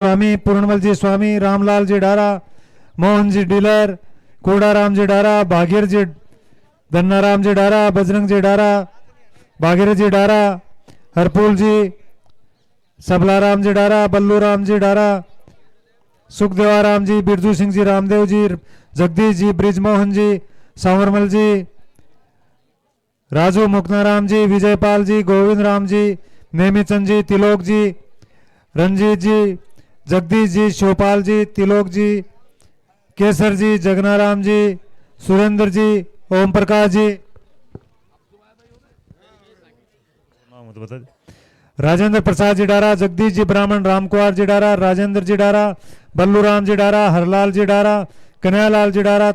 स्वामी, पूर्णमल जी स्वामी, रामलाल जी डारा, मोहन जी डीलर, कोडाराम जी डारा, भागीर जी, धन्नाराम जी डारा, बजरंग जी डारा, भागीर जी डारा, हरपुल जी, सबलाराम जी डारा, बल्लू राम जी डारा, सुखदेवाराम जी, बिरजू सिंह जी, रामदेव जी, जगदीश जी, ब्रिजमोहन जी, सांवरमल जी, राजू मुक्ताराम जी, विजयपाल जी, गोविंद राम जी, नेमीचंद जी, तिलोक जी, रंजीत जी, जगदीश जी, शिवपाल जी, तिलोक जी, केसर जी, जगनाराम जी, सुरेंद्र जी, ओम प्रकाश जी, राजेंद्र प्रसाद जी डारा, जगदीश जी ब्राह्मण, रामकुमार जी डारा, राजेंद्र जी डारा, बल्लू राम जी डारा, हरलाल जी डारा, कन्हैयालाल जी डारा,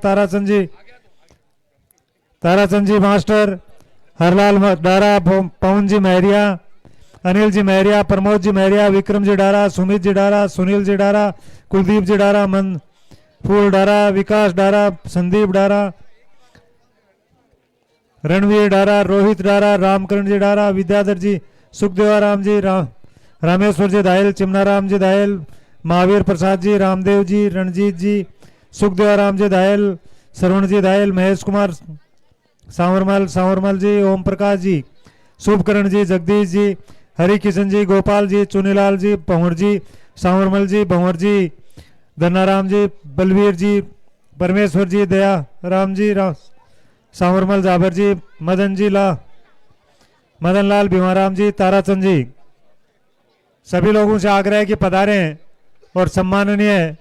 ताराचंद जी मास्टर, हरलाल डारा, पवन जी महरिया, अनिल जी महरिया, प्रमोद जी महरिया, विक्रम जी डारा, सुमित जी डारा, सुनील जी डारा, कुलदीप जी डारा, मन फूल डारा, विकास डारा, संदीप डारा, रणवीर डारा, रोहित डारा, रामकरण जी डारा, विद्याधर जी, सुखदेवाराम जी, रामेश्वर जी दायल, चिमनाराम जी दायल, महावीर प्रसाद जी, रामदेव जी, रणजीत जी, सुखदेवाराम जी दायल, श्रवण जी दायल, महेश कुमार सांवरमल जी, ओम प्रकाश जी, शुभकरण जी, जगदीश जी, हरि किशन जी, गोपाल जी, चुनीलाल जी, भंवर जी, सांवरमल जी, भंवर जी, धन्नाराम जी, बलवीर जी, परमेश्वर जी, दया राम जी, सांवरमल जाबर जी, मदन लाल भीमाराम जी, ताराचंद जी, सभी लोगों से आग्रह है कि पधारें और सम्माननीय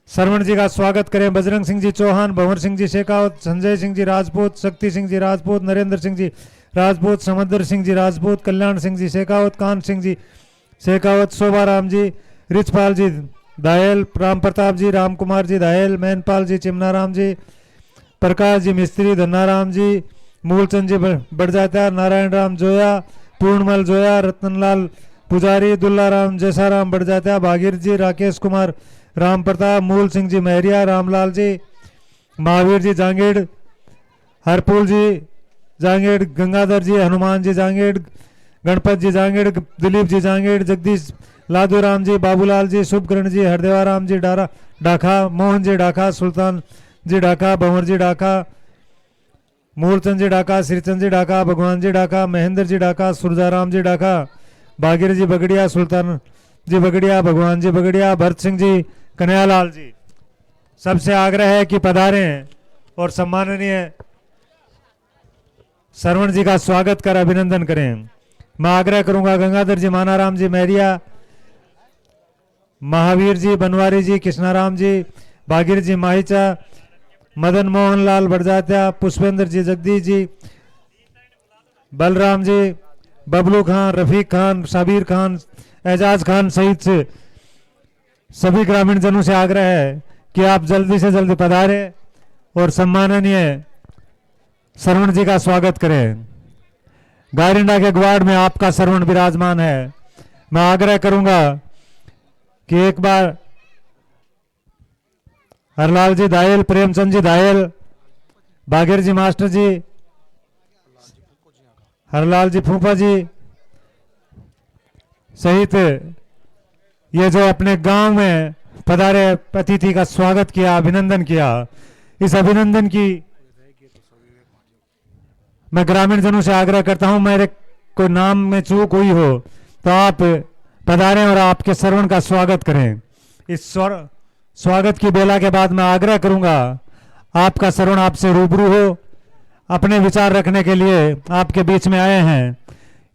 श्रवण जी का स्वागत करें। बजरंग सिंह जी चौहान, भंवर सिंह जी शेखावत, संजय सिंह जी राजपूत, शक्ति सिंह जी राजपूत, नरेंद्र सिंह जी राजपूत, समुद्र सिंह जी राजपूत, कल्याण सिंह जी शेखावत, कान सिंह जी शेखावत, शोभाराम जी, रिचपाल जी दायल, राम प्रताप जी, राम कुमार जी दायल, मैनपाल जी, चिमनाराम जी, प्रकाश जी मिस्त्री, धन्नाराम जी, मूलचंद जी बड़जात्या, नारायण राम जोया, पूर्णमल जोया, रतनलाल पुजारी, दुल्लाराम जैसाराम बड़जात्या, भागीर जी, राकेश कुमार, राम प्रताप, मूल सिंह जी महरिया, रामलाल जी, महावीर जी जांगेड़, हरपुल जी जांगेड़, गंगाधर जी, हनुमान जी जांगेड़, गणपत जी जांगेड़, दिलीप जी जांगेड़, जगदीश लादूराम जी, बाबूलाल जी, शुभकरण जी, हरदेवाराम जी डारा डाखा, मोहन जी डाखा, सुल्तान जी डाका, भंवर जी डाका, मूलचंद जी डाका, श्रीचंद जी डाका, भगवान जी डाका, महेंद्र जी डाका, सुरजाराम जी डाका, भागीर जी बगड़िया, सुल्तान जी बगड़िया, भगवान जी बगड़िया, भरत सिंह जी, कन्हैयालाल जी, सबसे आग्रह है कि पधारें और सम्माननीय श्रवण जी का स्वागत कर अभिनंदन करें। मैं आग्रह करूंगा गंगाधर जी, मानाराम जी महरिया, महावीर जी, बनवारी जी, कृष्णाराम जी, भागीर जी माहिचा, मदन मोहन लाल बड़जात्या, पुष्पेंद्र जी, जगदीश जी, बलराम जी, बबलू खान, रफीक खान, साबिर खान, एजाज खान सहित से सभी ग्रामीण जनों से आग्रह है कि आप जल्दी से जल्दी पधारे और सम्माननीय श्रवण जी का स्वागत करें। गायरिंडा के ग्वाड़ में आपका श्रवण विराजमान है। मैं आग्रह करूंगा कि एक बार हरलाल जी दायल, प्रेमचंद जी दायल, बागेर जी मास्टर जी, हरलाल जी फूफा जी सहित ये जो अपने गांव में पधारे अतिथि का स्वागत किया, अभिनंदन किया, इस अभिनंदन की मैं ग्रामीण जनों से आग्रह करता हूं, मेरे कोई नाम में चूक हुई हो तो आप पधारें और आपके श्रवण का स्वागत करें। इस स्वागत की बेला के बाद मैं आग्रह करूंगा आपका श्रवण आपसे रूबरू हो, अपने विचार रखने के लिए आपके बीच में आए हैं।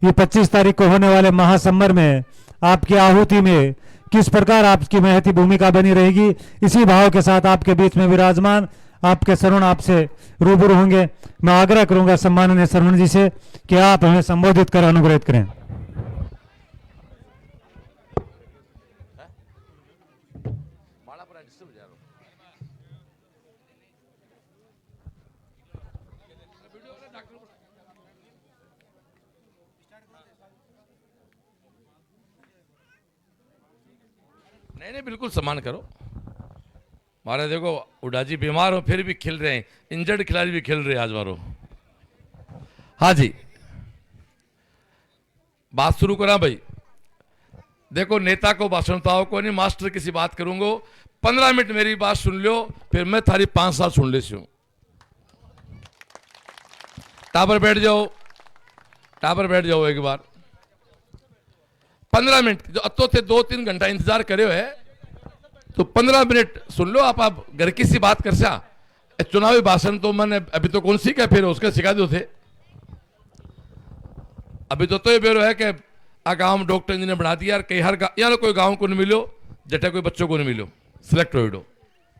ये 25 तारीख को होने वाले महासम्मर में आपकी आहुति में किस प्रकार आपकी महती भूमिका बनी रहेगी, इसी भाव के साथ आपके बीच में विराजमान आपके श्रवण आपसे रूबरू होंगे। मैं आग्रह करूंगा सम्माननीय श्रवण जी से कि आप हमें संबोधित कर अनुग्रहित करें। नहीं बिल्कुल सम्मान करो महाराज। देखो उड़ा जी बीमार हो फिर भी खेल रहे हैं, इंजर्ड खिलाड़ी भी खेल रहे हैं आज मारो। हाँ जी बात शुरू करा भाई। देखो नेता को भाषणताओं को नहीं, मास्टर किसी बात करूंगा, 15 मिनट मेरी बात सुन लो, फिर मैं थारी 5 साल सुन लेती हूं। टावर बैठ जाओ, टावर बैठ जाओ एक बार। 15 मिनट जो अतो थे 2-3 घंटा इंतजार करे है, तो 15 मिनट सुन लो। आप घर की सी बात कर सा, चुनावी भाषण तो मैंने अभी तो कौन सी क्या, फिर उसका सिखा दो थे। अभी तो ये ब्यूरो है कि आ गांव में डॉक्टर जी ने बना दिया, कई हर या कोई गांव को नहीं मिलो, जटे कोई बच्चों को नहीं मिलो, सिलेक्ट हो डो।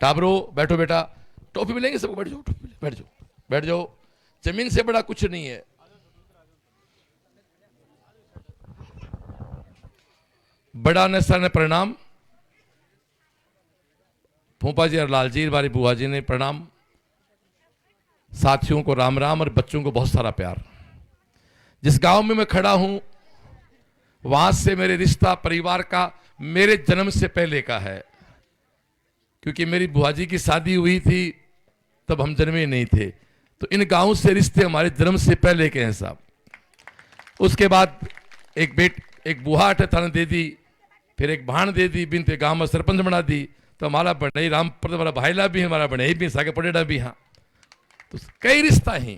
टाबरो बैठो बेटा, टॉफी मिलेंगे सबको, बैठ जाओ, बैठ जाओ, बैठ जाओ। जमीन से बड़ा कुछ नहीं है। बड़ा ने सर ने प्रणाम, फूफा जी और लाल जी हमारी बुआ जी ने प्रणाम, साथियों को राम राम और बच्चों को बहुत सारा प्यार। जिस गांव में मैं खड़ा हूं वहां से मेरे रिश्ता परिवार का मेरे जन्म से पहले का है, क्योंकि मेरी बुआ जी की शादी हुई थी तब हम जन्मे नहीं थे, तो इन गांव से रिश्ते हमारे जन्म से पहले के हैं साहब। उसके बाद एक बुआ थाने दे दी, फिर एक भाण दे दी, बिनते गांव में सरपंच बना दी, तो हमारा बड़े रामपुर हमारा भाईला भी है, हमारा बड़े भी सागे पटेड़ा भी। हाँ, तो कई रिश्ता ही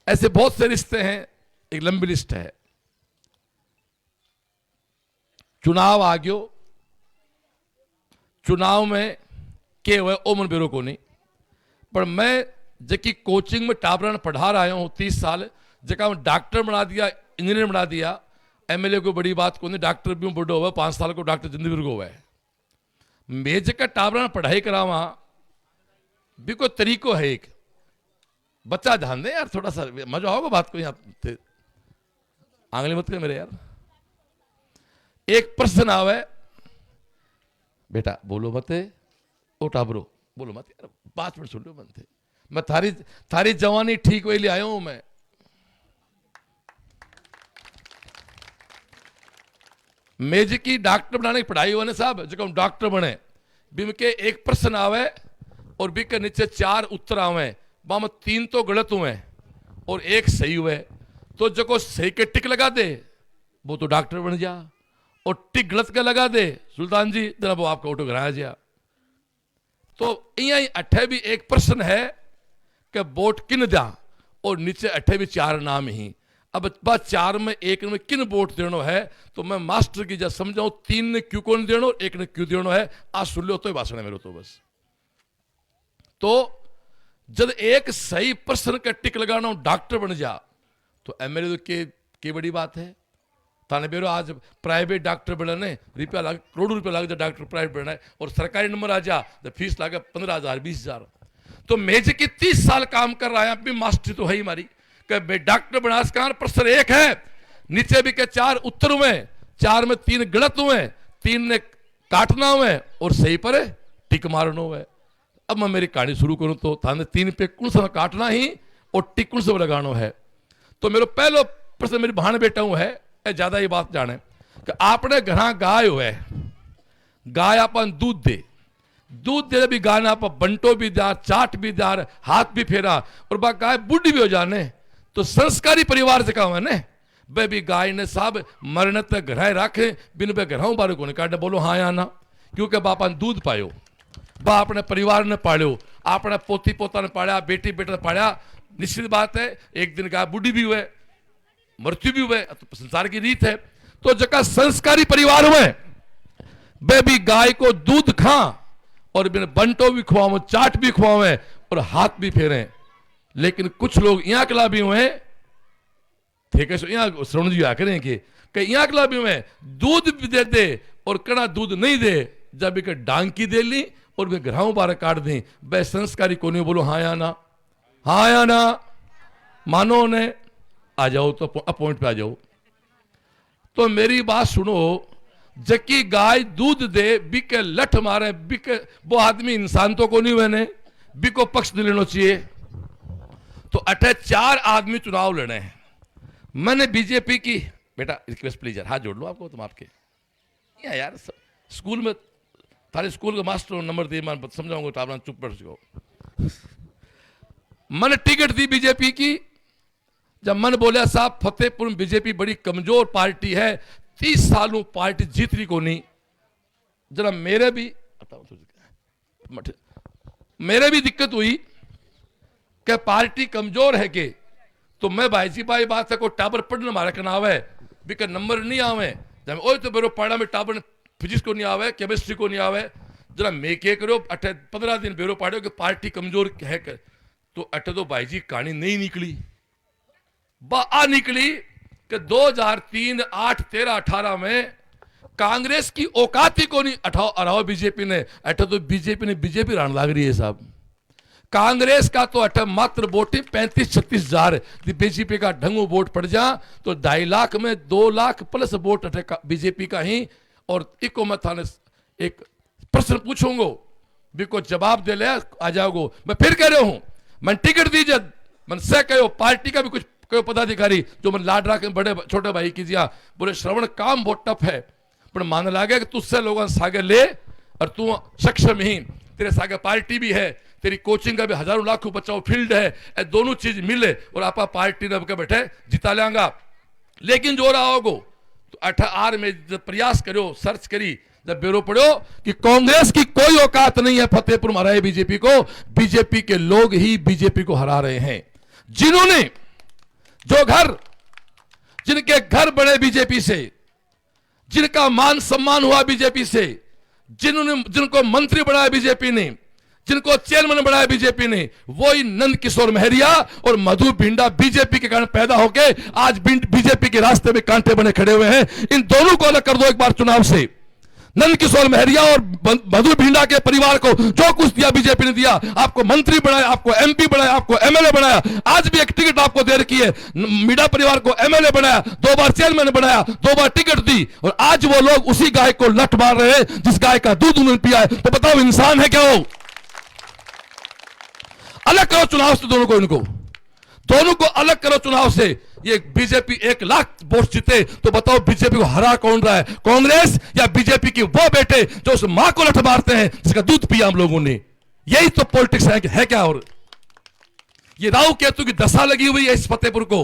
ऐसे बहुत से रिश्ते हैं, एक लंबी लिस्ट है। चुनाव आ गयो, चुनाव में के हुए ओमन ब्यूरो को नहीं, पर मैं जबकि कोचिंग में टाबरन पढ़ा रहा हूं 30 साल, जगह डॉक्टर बना दिया, इंजीनियर बना दिया, एमएलए को बड़ी बात को नहीं, डॉक्टर भी बुढ़ो हुआ 5 साल को डॉक्टर जिंदगी को हुआ है। मैं जगह टाबरन पढ़ाई करावा भी कोई तरीको है, एक बच्चा ध्यान दे यार, थोड़ा सा मजा होगा बात को, यहाँ आंगली मत कर मेरे यार। एक प्रश्न आवे, बेटा बोलो मत, ओ टाबरो बोलो मत यार, 5 मिनट सुन लो मन थे। मैं थारी जवानी ठीक वही ले आया हूं मैं। मेज की डॉक्टर बनाने की पढ़ाई होने साहब, जो हम डॉक्टर बने, बिम के एक प्रश्न आवे और बी के नीचे 4 उत्तर आवे, बाम 3 तो गलत हुए और 1 सही हुए, तो जो सही के टिक लगा दे वो तो डॉक्टर बन जा, और टिक गलत का लगा दे सुल्तान जी जरा वो आपका ऑटो कराया जा। तो यही अठे भी एक प्रश्न है कि वोट किन जा, और नीचे अठे भी 4 नाम ही। अब बात 4 में 1 में किन वोट देना है, तो मैं मास्टर की जब समझाऊं 3 ने क्यों कौन देना और 1 ने क्यों देना है, आज सुन लो तो ही भाषण है मेरे तो बस। तो जब एक सही प्रश्न का टिक लगाना डॉक्टर बन जा, तो एमएलए के बड़ी बात है। थाने बेरो आज प्राइवेट डॉक्टर बनाने रुपया लाग, करोड़ों रुपया लाग जाए डॉक्टर प्राइवेट बनना है, और सरकारी नंबर आ जा तो फीस लागे 15,000 20,000। तो मेज की 30 साल काम कर रहा है, अब भी मास्टरी तो है ही हमारी कि डॉक्टर बनासकार प्रश्न 1 है, नीचे भी के 4 उत्तर हुए, 4 में 3 गलत हुए, 3 ने काटना हुए और सही पर टिक मारना हुए। अब मैं मेरी कहानी शुरू करूं तो थाने 3 पे कौन सा काटना ही और टिक कौन सा लगाना है। तो मेरा पहला प्रश्न मेरी भाण बेटा हूं है, ज्यादा ये बात जाने कि आपने घर गाय हुए, गाय अपन दूध दे, दूध दे भी गाय आप बंटो भी दार, चाट भी दार, हाथ भी फेरा, और बा गाय बुढ़ी भी हो जाने, तो संस्कारी परिवार से कहा ने बे भी गाय ने साहब मरने तक घर रखे, बिन बे घर बारे को नहीं काटे, बोलो हाँ या ना, क्योंकि बापा दूध पायो, बा अपने परिवार ने पालो, अपने पोती पोता ने पाया, बेटी बेटा ने पाया। निश्चित बात है एक दिन गाय बुढ़ी भी हुए, मृत्यु भी हुए, तो संसार की रीत है। तो जगह संस्कारी परिवार हुए, वे भी गाय को दूध खा और बिन बंटो भी खुआवे, चाट भी खुआवे और हाथ भी फेरे। लेकिन कुछ लोग यहाँ कला भी हुए ठीक है, यहाँ श्रवण जी करें कि यहाँ कला भी हुए दूध भी दे दे और कड़ा दूध नहीं दे, जब एक डांकी दे ली और वे घराओं बार काट दी, वे संस्कारी कोने बोलो हाँ या ना, हाँ या ना, मानो ने आ जाओ तो पॉइंट पे आ जाओ। तो मेरी बात सुनो, जबकि गाय दूध दे बिके लठ मारे बिके, वो आदमी इंसान तो को नहीं बने, बिको पक्ष नहीं लेना चाहिए। तो 4 आदमी चुनाव लड़े हैं, मैंने बीजेपी की, बेटा रिक्वेस्ट प्लीज यार हाथ जोड़ लो आपको, तुम आपके यार स्कूल में थारे स्कूल का मास्टर नंबर दे मैं समझाऊंगा, टाबरा चुप बैठ जाओ। मैंने टिकट दी बीजेपी की, जब मन बोला साहब फतेहपुर में बीजेपी बड़ी कमजोर पार्टी है, 30 सालों पार्टी जीत रही को नहीं। जरा मेरे भी दिक्कत हुई कि पार्टी कमजोर है के, तो मैं भाई बात है को टाबर पढ़ने मारे का नाव है बिका नंबर नहीं आवे, जब ओ तो बेरो पाड़ा में टाबर फिजिक्स को नहीं आवे, केमिस्ट्री को नहीं आवे। जरा मैं क्या करो 15 दिन बेरो पाड़ो कि पार्टी कमजोर है कर, तो अटे तो भाई जी कहानी नहीं निकली। निकली कि 2003, 8, 13, 18 में कांग्रेस की औकात ही को नहीं अठाओ बीजेपी ने। अटे तो बीजेपी रान लाग रही है साहब। कांग्रेस का तो अटे मात्र वोट ही 35-36 हजार, बीजेपी का ढंगू वोट पड़ जा तो 2.5 लाख में 2 लाख प्लस वोट अटे बीजेपी का ही। और इको मैं थाने एक प्रश्न पूछूंगा, बिको जवाब दे ले आ जाओगो। मैं फिर कह रहा हूं, मैं टिकट दीजिए, मन से कहो पार्टी का भी कुछ कोई पदाधिकारी जो मन लाड रखे बड़े छोटे भाई की जिया बोले श्रवण काम बहुत टफ है, पर मान लागे कि तुझसे लोगों सागे ले और तू सक्षम ही, तेरे सागे पार्टी भी है, तेरी कोचिंग का भी हजारों लाखों बचाओ फील्ड है, दोनों चीज मिले और आपा पार्टी ने बैठे जिता लेंगा। लेकिन जो रहा होगो तो 18 में जब प्रयास करो, सर्च करी, जब ब्यूरो पढ़ो कि कांग्रेस की कोई औकात नहीं है फतेहपुर में हराए बीजेपी को, बीजेपी के लोग ही बीजेपी को हरा रहे हैं। जिन्होंने जिनके घर बने बीजेपी से, जिनका मान सम्मान हुआ बीजेपी से, जिनको मंत्री बनाया बीजेपी ने, जिनको चेयरमैन बनाया बीजेपी ने, वही नंद किशोर महरिया और मधु भिंडा बीजेपी के कारण पैदा होके आज बीजेपी के रास्ते में कांटे बने खड़े हुए हैं। इन दोनों को अलग कर दो एक बार चुनाव से। नंद किशोर महरिया और मधु भिंडा के परिवार को जो कुछ दिया बीजेपी ने दिया, आपको मंत्री बनाया, आपको एमपी बनाया, आपको एमएलए बनाया, आज भी एक टिकट आपको दे रखी है। मीडा परिवार को एमएलए बनाया, 2 बार चेयरमैन बनाया, 2 बार टिकट दी, और आज वो लोग उसी गाय को लठ मार रहे हैं जिस गाय का दूध उन्होंने पिया है। तो बताओ इंसान है क्या वो? अलग करो चुनाव से दोनों को, इनको दोनों को अलग करो चुनाव से। ये बीजेपी 1 लाख वोट जीते तो बताओ बीजेपी को हरा कौन रहा है, कांग्रेस या बीजेपी की वो बेटे जो उस मां को लठ मारते हैं जिसका दूध पिया हम लोगों ने? यही तो पॉलिटिक्स है क्या? और ये राहु केतु की दशा लगी हुई है इस फतेहपुर को।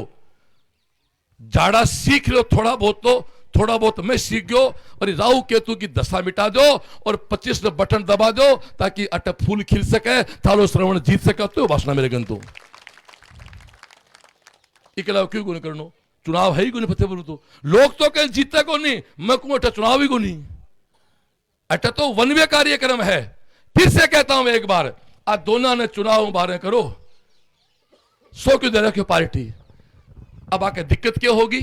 जाड़ा सीख लो थोड़ा बहुत, तो थोड़ा बहुत मैं सीख गयो, और राहु केतु की दशा मिटा दो और 25 बटन दबा दो ताकि अटक फूल खिल सके, थालो श्रवण जीत सके। तो भाषण मेरे गंतु इकला क्यों को नहीं करनो? चुनाव है ही को नहीं फतेहपुर तो लोग तो कहीं जीतते को नहीं, मैं कहूं अटा चुनाव ही को नहीं, अटा तो वन वे कार्यक्रम है। फिर से कहता हूं एक बार, आज दोनों ने चुनाव बारे करो, 100 क्यों दे रखे पार्टी? अब आके दिक्कत क्या होगी?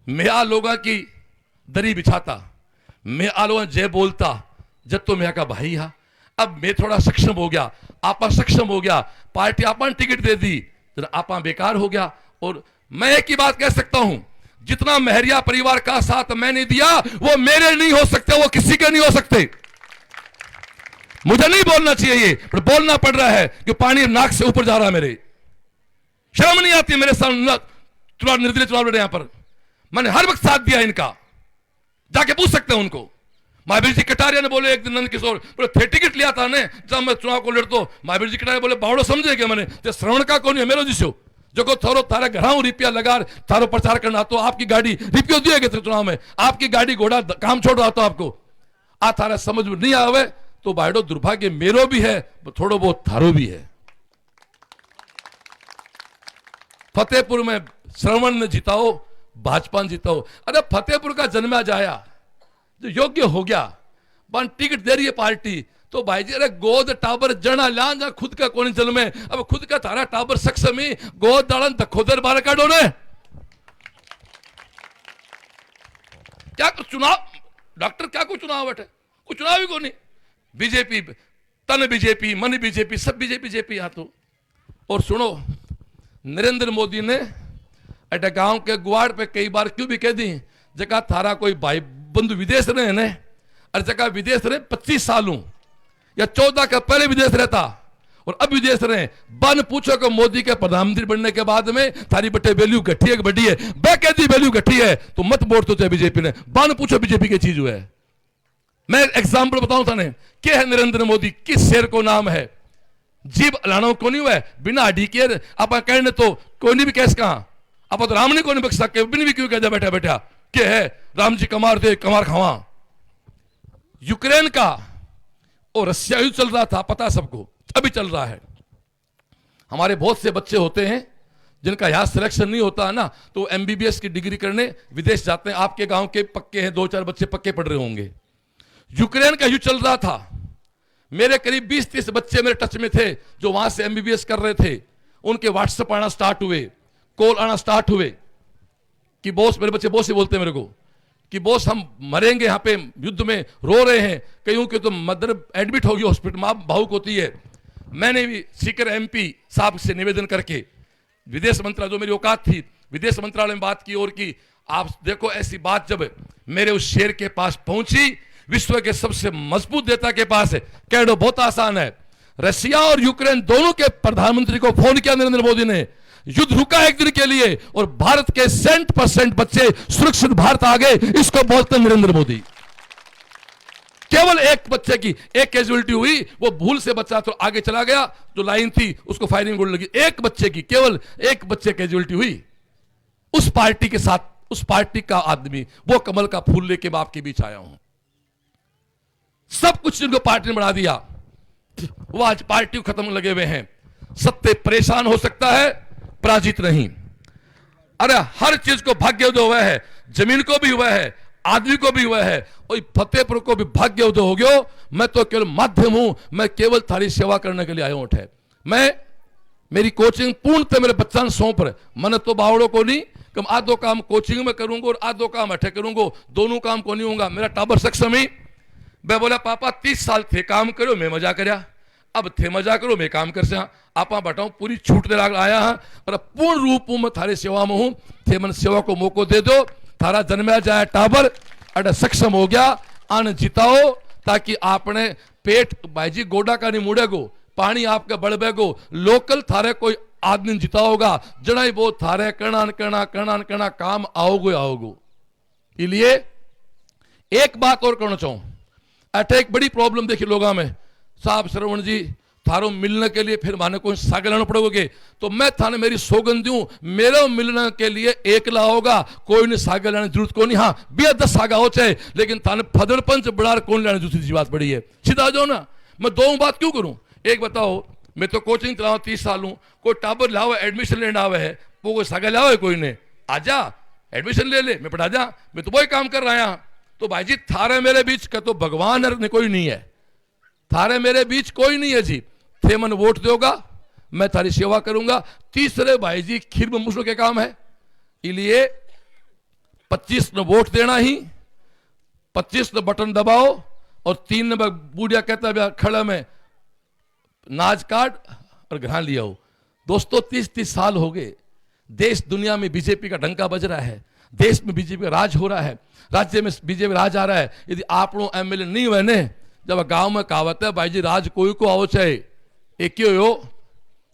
मैं आ लोगों की दरी बिछाता, मैं आ लोगों जय बोलता जब तो मैं का भाई हा। अब मैं थोड़ा सक्षम हो गया, आपा सक्षम हो गया, पार्टी आपा टिकट दे दी, आपा बेकार हो गया। और मैं एक ही बात कह सकता हूं, जितना महरिया परिवार का साथ मैंने दिया वो मेरे नहीं हो सकते, वो किसी के नहीं हो सकते। मुझे नहीं बोलना चाहिए ये, पर बोलना पड़ रहा है कि पानी नाक से ऊपर जा रहा है मेरे। शर्म नहीं आती मेरे सामने चुनाव, निर्दलीय चुनाव लड़े यहां पर। मैंने हर वक्त साथ दिया इनका, जाके पूछ सकते हैं उनको। महावीर जी कटारिया ने बोले एक दिन नंद किशोर बोले थे टिकट लिया था ने जब मैं चुनाव को लड़तो, महावीर जी कटारिया बोले बावड़ो समझे क्या मैंने ते श्रवण का कौन है मेरो जिसो जो को थोरो तारा घराऊ रुपया लगा थारो प्रचार करना, तो आपकी गाड़ी रुपयो दिए गए थे चुनाव में, आपकी गाड़ी घोड़ा काम छोड़ रहा था आपको, आ थारा समझ में नहीं आवे तो बायडो दुर्भाग्य मेरो भी है, थोड़ो बहुत थारो भी है। फतेहपुर में श्रवण ने जिताओ, भाजपा ने जिताओ। अरे फतेहपुर का जन्मा जाया जो योग्य हो गया, बन टिकट दे रही है पार्टी, तो भाई जी अरे गोद टाबर जना लान जा खुद का कौन जन्मे, अब खुद का थारा टाबर सक्षम ही गोद दाड़न दखोदर बार काटो ने। क्या चुनाव डॉक्टर क्या कोई चुनाव बैठे, कोई चुनाव ही को नहीं। बीजेपी तन बीजेपी मन बीजेपी सब बीजेपी यहाँ तो। और सुनो, नरेंद्र मोदी ने अटे गांव के गुआड़ पे कई बार क्यों भी कह दी, जगह थारा कोई भाई बंधु विदेश रहे ने, और जगह विदेश रहे 25 सालों या 14 का पहले विदेश रहता और अब विदेश रहे, बन पूछो कि मोदी के प्रधानमंत्री बनने के बाद में थारी बटे वैल्यू घटी है बढ़ी है, बेकैदी वैल्यू घटी है तो मत वोट तो चाहे बीजेपी ने, बन पूछो बीजेपी की चीज है। मैं एग्जाम्पल बताऊं था ने, क्या है नरेंद्र मोदी, किस शेर को नाम है, जीव लाना को नहीं हुआ है, बिना अडी के आप कहने तो कोई नहीं भी कैस कहा, आप तो राम ने को नहीं बख्श सके, बिन भी क्यों कह बैठा बैठा पक्के है, राम जी कमार दे कमार खावा। यूक्रेन का और रशिया युद्ध चल रहा था, पता सबको, अभी चल रहा है। हमारे बहुत से बच्चे होते हैं जिनका यहां सिलेक्शन नहीं होता है ना, तो एमबीबीएस की डिग्री करने विदेश जाते हैं। आपके गांव के पक्के हैं, 2-4 बच्चे पक्के पढ़ रहे होंगे। यूक्रेन का युद्ध चल रहा था, मेरे करीब 20-30 बच्चे मेरे टच में थे जो वहां से एमबीबीएस कर रहे थे। उनके व्हाट्सएप आना स्टार्ट हुए, कॉल आना स्टार्ट हुए कि बॉस, मेरे बच्चे बॉस ही बोलते हैं मेरे को कि बॉस हम मरेंगे यहाँ पे युद्ध में, रो रहे हैं, कहीं कि तो मदर एडमिट होगी हॉस्पिटल, मां भावुक होती है। मैंने भी स्पीकर एमपी साहब से निवेदन करके विदेश मंत्रालय, जो मेरी औकात थी, विदेश मंत्रालय में बात की और की। आप देखो ऐसी बात जब मेरे उस शेर के पास पहुंची, विश्व के सबसे मजबूत नेता के पास है, कहना बहुत आसान है। रशिया और यूक्रेन दोनों के प्रधानमंत्री को फोन किया नरेंद्र मोदी ने, युद्ध रुका एक दिन के लिए और भारत के 100% बच्चे सुरक्षित भारत आ गए, इसको बोलते नरेंद्र मोदी। केवल एक बच्चे की एक कैजुअलिटी हुई, वो भूल से बच्चा तो आगे चला गया, जो लाइन थी उसको फायरिंग गोली लगी। एक बच्चे की, केवल एक बच्चे कैजुअलिटी हुई। उस पार्टी के साथ, उस पार्टी का आदमी, वो कमल का फूल लेके मैं आपके बीच आया हूं। सब कुछ जिनको पार्टी ने बढ़ा दिया, वो आज पार्टी को खत्म लगे हुए हैं। सत्य परेशान हो सकता है, पराजित नहीं। अरे हर चीज को भाग्य उदय हुआ है, जमीन को भी हुआ है, आदमी को भी हुआ है, और फतेहपुर को भी भाग्य उदय हो गयो। मैं तो केवल माध्यम हूं, मैं केवल थारी सेवा करने के लिए आया हूं। मैं, मेरी कोचिंग पूर्णतः मेरे बच्चा ने सौंप रहे। मन तो बावड़ो को नहीं कि आधो काम कोचिंग में करूंगा और आधो काम अठे करूंगा, दोनों काम को नहीं होगा। मेरा टाबर सक्षम ही, मैं बोला पापा 30 साल थे काम करो, मैं मजा करया, अब थे मजा करो, मैं काम कर से आपा बताऊं पूरी छूट दे आया हाँ, पर पूर्ण रूप में थारी सेवा में हूं। थे मन सेवा को मौको दे दो, थारा जन्मया जाए टाबर अड़ सक्षम हो गया, आन जिताओ, ताकि आपने पेट भाईजी गोडा का नहीं मुड़ेगो, पानी आपके बढ़बेगो। लोकल थारे कोई आदमी जिताओगा, जनाई वो थारे करना काम आओगो। इसलिए एक बात और कहना चाहूं, अटे एक बड़ी प्रॉब्लम देखी लोगों में, साहब श्रवण जी थारो मिलने के लिए फिर माने कोई सागे लाना पड़ोगे, तो मैं थाने मेरी सौगंध दूं, मेरे मिलने के लिए एकला होगा, कोई ने सागे लाने जरूरत को नहीं। हाँ 10 सागा हो चाहे, लेकिन थाने फदड़ पंच बड़ार कौन लाने दूसरी बात बड़ी है। सीधा जाओ ना, मैं दो बात क्यों करूं। एक बताओ, मैं तो कोचिंग चलाऊं 30 साल हूं, कोई टाबर लावे एडमिशन लेना आवे है, वो कोई सागा लावे, कोई ने आजा एडमिशन ले ले, मैं पढ़ा जा, मैं तो वही काम कर रहा हूं। तो भाई जी थारे मेरे बीच का तो भगवान ने कोई नहीं है, थारे मेरे बीच कोई नहीं है जी। थे मन वोट दोगा, मैं थारी सेवा करूंगा। तीसरे भाई जी खीर में मुश्किल के काम है, इसलिए 25 ने वोट देना ही, 25 ने बटन दबाओ, और 3 ने बूढ़िया कहता है खड़ा में नाच काट और घर लिया हो। दोस्तों 30-30 साल हो गए, देश दुनिया में बीजेपी का डंका बज रहा है, देश में बीजेपी का राज हो रहा है, राज्य में बीजेपी राज आ रहा है। यदि आप लोग एमएलए नहीं हुए ने, जब गांव में कहावत है भाई जी राज कोई को आओ चाहे एक ही हो,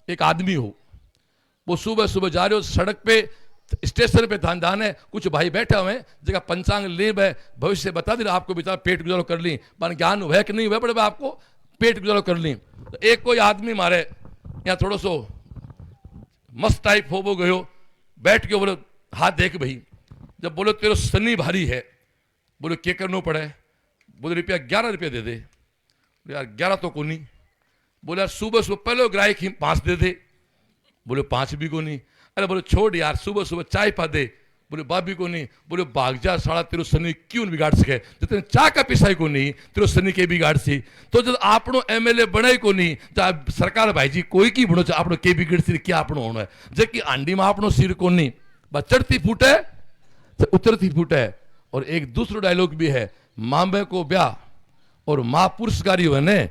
एक आदमी हो, वो सुबह सुबह जा रहे हो सड़क पे, स्टेशन पे धान है, कुछ भाई बैठे हुए हैं जगह पंचांग लेब है, भविष्य बता दे आपको, बेचारा पेट गुजारो कर ली, मान ज्ञान हुआ कि नहीं हुआ, बड़े आपको पेट गुजारो कर ली। तो एक कोई आदमी मारे यहाँ थोड़ा सो मस्त टाइप हो वो गयो, बैठ के बोले हाथ देख भाई, जब बोले तेरे सनी भारी है, बोले क्या करना पड़े, बोले रुपया 11 रुपये दे दे, यार 11 तो को नहीं, बोले यार सुबह सुबह पहले ग्राहक ही 5 दे दे, बोले 5 भी को नहीं, अरे बोले छोड़ यार सुबह सुबह चाय पा दे, बोले बाबी को नहीं, बोले भाग जा साला तेरे सनी क्यों बिगाड़ सके, जितने चाय का पिसाई को नहीं तेरे सनी के बिगाड़ सी। तो जब आपनो एमएलए बनाई को नहीं, चाहे सरकार भाई जी कोई की बनो, आपनो के बिगड़ सी क्या आपनो होना है, जबकि आंडी में आपनो सिर को नहीं, बस चढ़ती फूटे तो उतरती फूटे। और एक दूसरा डायलॉग भी है, मांबे को ब्याह और मां पुरस्कारी हुए ने,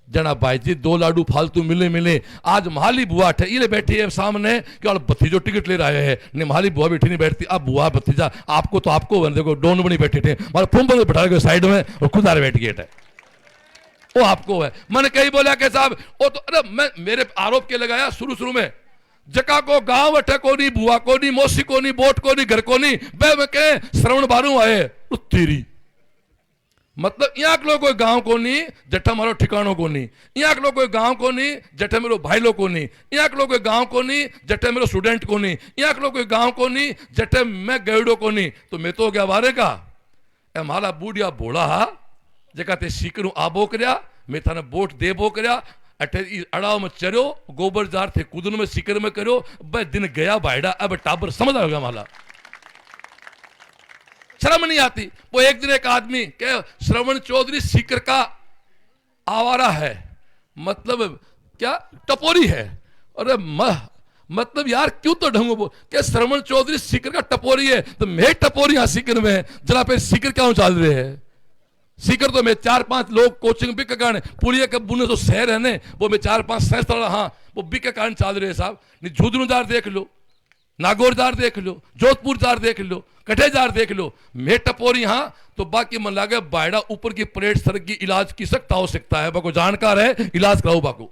जना भाई जी 2 लाडू फालतू मिले। आज महाली बुआ ये बैठी है सामने कि भतीजो टिकट ले रहे हैं, नहीं महाली बुआ बैठी नहीं बैठती, अब बुआ भतीजा आपको तो आपको देखो डोन बनी बैठे थे, मारे फुम्बल में बैठा गए साइड में और खुदार बैठ गए थे, वो आपको है। मैंने कहीं बोला कि साहब वो तो, अरे मैं मेरे आरोप के लगाया शुरू में, जका को गांव अठे को नहीं, बुआ को नहीं, मौसी को नहीं, बोट को नहीं, घर को नहीं, मैं कहे श्रवण बारू आए तेरी मतलब यहाँ के लोग कोई गांव को नहीं जट्टा मारो ठिकानों को नहीं, यहाँ के लोग कोई गांव को नहीं जट्टे मेरो भाई लोग को नहीं, यहाँ के लोग कोई गांव को नहीं जट्टे मेरो स्टूडेंट को नहीं, यहाँ के लोग कोई गांव को नहीं जट्टे मैं गैडो को नहीं। तो मैं तो क्या बारे का ए माला बूढ़िया भोला हा जगह ते सीकरू आबो करया मैं थाने बोट दे बो करया अठे अड़ाव में चरियो गोबर जार थे कूदन में सीकर में करो भाई दिन गया भाईड़ा अब टाबर समझ आ गया माला शर्म नहीं आती। वो एक दिन एक आदमी के श्रवण चौधरी सीकर का आवारा है मतलब क्या टपोरी है। अरे मतलब यार क्यों तो ढंगो बोल क्या श्रवण चौधरी सीकर का टपोरी है तो मैं टपोरी यहां सीकर में जरा पे सीकर क्यों चल रहे हैं। सीकर तो मैं 4-5 लोग कोचिंग भी के कारण पुलिया के बुने जो शहर है ने वो मैं 4-5 संस्था हाँ वो भी के कारण चल रहे साहब। नहीं झुदनुदार देख लो, नागौरदार देख लो, जोधपुरदार देख लो, कठेदार देख लो, मैं टपोरी हाँ तो बाकी मन लागे बायड़ा ऊपर की परेड सर की इलाज की सकता हो सकता है बाको जानकार है इलाज कराओ बाको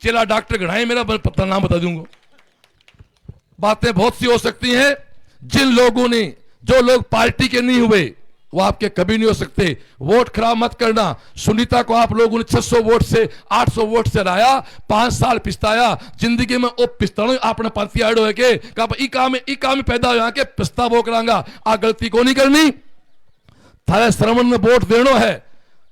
चेला डॉक्टर गढ़ाई मेरा पता नाम बता दूंगा। बातें बहुत सी हो सकती हैं। जिन लोगों ने जो लोग पार्टी के नहीं हुए वो आपके कभी नहीं हो सकते। वोट खराब मत करना। सुनीता को आप लोगों ने 600 वोट से 800 वोट से हराया, 5 साल पिस्ताया जिंदगी में ओ पिस्तानो आपने पांती आड़ो है के कहा ई काम पैदा हो के पिस्ता वो करांगा आ गलती को नहीं करनी। थारे श्रवण में वोट देनो है,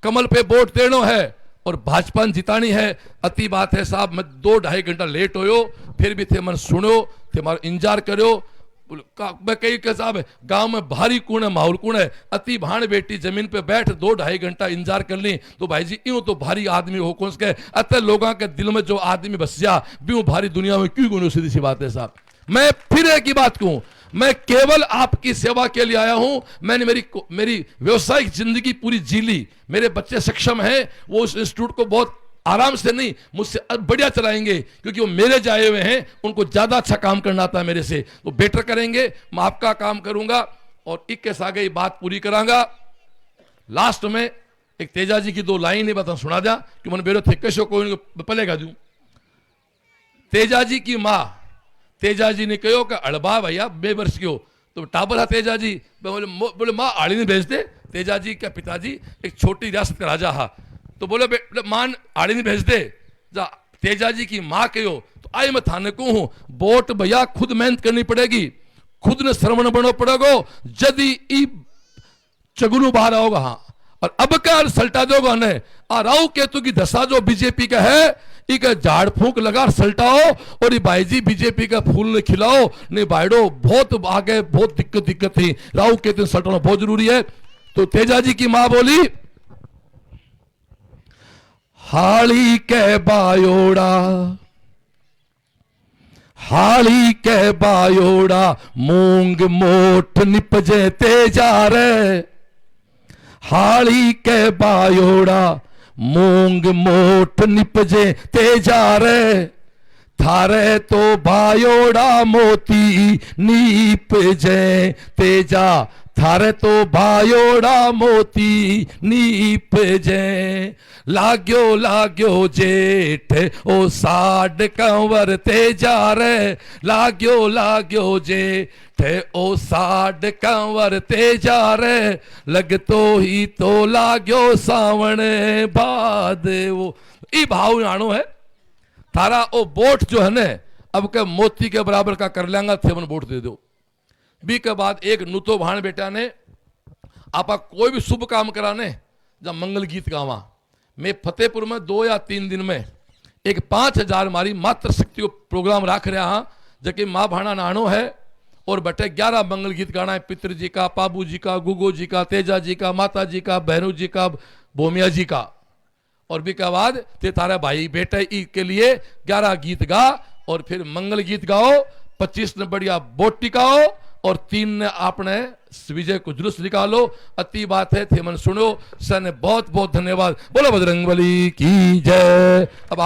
कमल पे वोट देनो है और भाजपा जितानी है। अति बात है साहब मैं 2-2.5 घंटा लेट होयो फिर भी थे मन सुनो थे मारो इंतजार करो। मैं कही के साहब गांव में भारी कूण है माहौल कूण है अति भाण बेटी जमीन पे बैठ 2-2.5 घंटा इंतजार कर ली तो भाई जी यूं तो भारी आदमी हो कौन के अतः लोगों के दिल में जो आदमी बस जा भी भारी दुनिया में क्यों गुनो सीधी सी बात है साहब। मैं फिर एक ही बात कहूं मैं केवल आपकी सेवा के लिए आया हूं। मैंने मेरी व्यवसायिक जिंदगी पूरी जी ली, मेरे बच्चे सक्षम हैं वो उस इंस्टीट्यूट को बहुत आराम से नहीं मुझसे बढ़िया चलाएंगे क्योंकि वो मेरे जाए हुए हैं उनको ज्यादा अच्छा काम करना आता है मेरे से तो बेटर करेंगे। मैं आपका काम करूंगा और 21 आगे बात पूरी करांगा। लास्ट में एक तेजा जी की 2 लाइन ही बता सुना दिया कि मैंने बेरो थे कैसे कोई पलेगा दूं। तेजा जी की माँ तेजा जी ने कहो कि अड़बा भैया 2 वर्ष की हो तो टाबर हा तेजा जी बोले माँ आड़ी नहीं भेजते। तेजा जी का पिताजी एक छोटी रियासत का राजा हा तो बोले मान आड़ी नहीं भेज दे जा तेजा जी की माँ कहो तो आई मैं थाने को हूं वोट भैया खुद मेहनत करनी पड़ेगी, खुद ने श्रवण बनो पड़ेगा यदि ई चगुनु बाहर आओगा हाँ और अब का सल्टा दोगा ने आ राहु केतु की दशा जो बीजेपी का है इक झाड़ फूंक लगा सल्टाओ और ये भाई जी बीजेपी का फूल खिलाओ नहीं बाइडो बहुत आगे बहुत दिक्कत थी राहु केतु सल्टाना बहुत जरूरी है। तो तेजा जी की माँ बोली हाली के बायोड़ा मूंग मोठ निपजे तेजा रे हाली के बायोड़ा मूंग मोठ निपजे तेजा रे थारे तो बायोड़ा मोती नीप जे तेजा थारे तो बायोड़ा मोती नीप जे लाग्यो जेठ ओ साड कंवर तेजा रे लाग्यो जेठ ओ साड कंवर तेजा रे लगतो ही तो लाग्यो सावण बाद वो ई भाव आनो है थारा ओ वोट जो है ने अब के मोती के बराबर का कर लेंगा थे मन वोट दे दो। बी के बाद एक नुतो भाण बेटा ने आपा कोई भी शुभ काम कराने जब मंगल गीत गावा मैं फतेहपुर में 2 या 3 दिन में एक 5000 मारी मात्र शक्ति को प्रोग्राम रख रहा हाँ जबकि माँ भाणा नानो है और बटे 11 मंगल गीत गाना है पितर जी का, पाबू जी का, गुगो जी का, तेजा जी का, माता जी का, बहनू जी का, भोमिया जी का और भी के बाद ते तारा भाई बेटे के लिए 11 गीत गा और फिर मंगल गीत गाओ, 25 ने बढ़िया बोट टिकाओ और 3 ने आपने विजय को जुलूस निकालो। अति बात है थे मन सुनो। सर ने बहुत बहुत धन्यवाद। बोलो बजरंगबली की जय। अब